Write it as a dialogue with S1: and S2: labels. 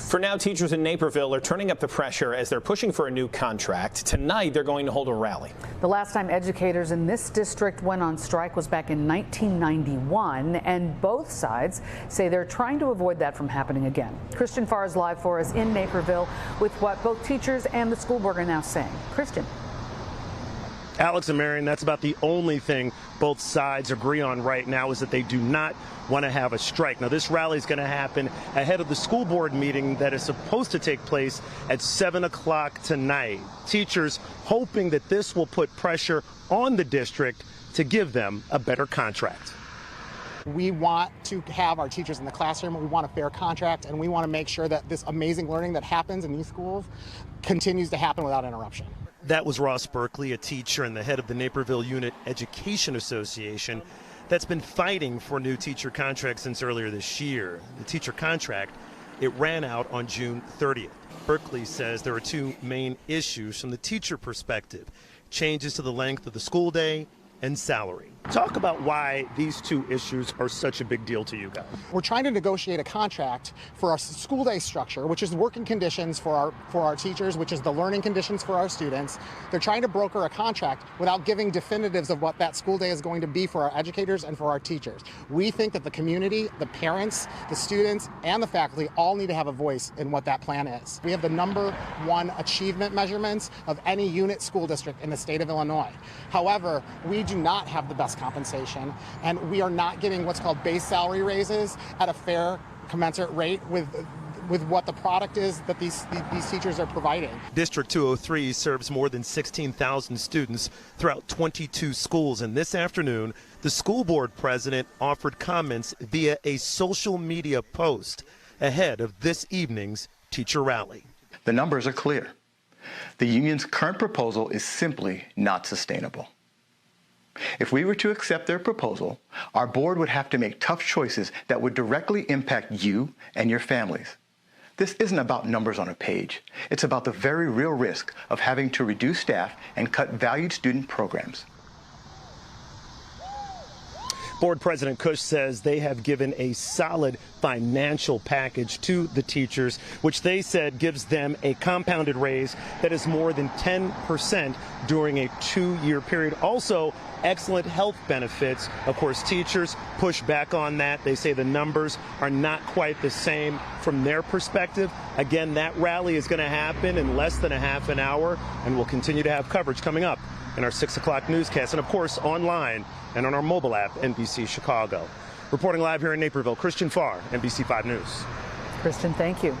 S1: teachers.
S2: For now, teachers in Naperville are turning up the pressure as they're pushing for a new contract. Tonight, they're going to hold a rally.
S1: The last time educators in this district went on strike was back in 1991, and both sides say they're trying to avoid that from happening again. Christian Farr is live for us in Naperville with what both teachers and the school board are now saying. Christian.
S3: Alex and Marion, that's about the only thing both sides agree on right now is that they do not want to have a strike. Now, this rally is going to happen ahead of the school board meeting that is supposed to take place at 7 o'clock tonight. Teachers hoping that this will put pressure on the district to give them a better contract.
S4: We want to have our teachers in the classroom. We want a fair contract, and we want to make sure that this amazing learning that happens in these schools continues to happen without interruption.
S3: That was Ross Berkeley, a teacher and the head of the Naperville Unit Education Association that's been fighting for new teacher contracts since earlier this year. The teacher contract, it ran out on June 30th. Berkeley says there are two main issues from the teacher perspective: changes to the length of the school day and salary. Talk about why these two issues are such a big deal to you guys.
S4: We're trying to negotiate a contract for our school day structure, which is working conditions for our teachers, which is the learning conditions for our students. They're trying to broker a contract without giving definitives of what that school day is going to be for our educators and for our teachers. We think that the community, the parents, the students, and the faculty all need to have a voice in what that plan is. We have the #1 achievement measurements of any unit school district in the state of Illinois. However, we do not have the best compensation, and we are not getting what's called base salary raises at a fair, commensurate rate with what the product is that these teachers are providing.
S3: District 203 serves more than 16,000 students throughout 22 schools, and this afternoon, the school board president offered comments via a social media post ahead of this evening's teacher rally.
S5: The numbers are clear. The union's current proposal is simply not sustainable. If we were to accept their proposal, our board would have to make tough choices that would directly impact you and your families. This isn't about numbers on a page. It's about the very real risk of having to reduce staff and cut valued student programs.
S3: Board President Cush says they have given a solid financial package to the teachers, which they said gives them a compounded raise that is more than 10% during a 2-year period. Also, excellent health benefits. Of course, teachers push back on that. They say the numbers are not quite the same from their perspective. Again, that rally is going to happen in less than a half an hour, and we'll continue to have coverage coming up in our 6 o'clock newscast, and of course online and on our mobile app, NBC Chicago. Reporting live here in Naperville, Christian Farr, NBC 5 News.
S1: Christian, thank you.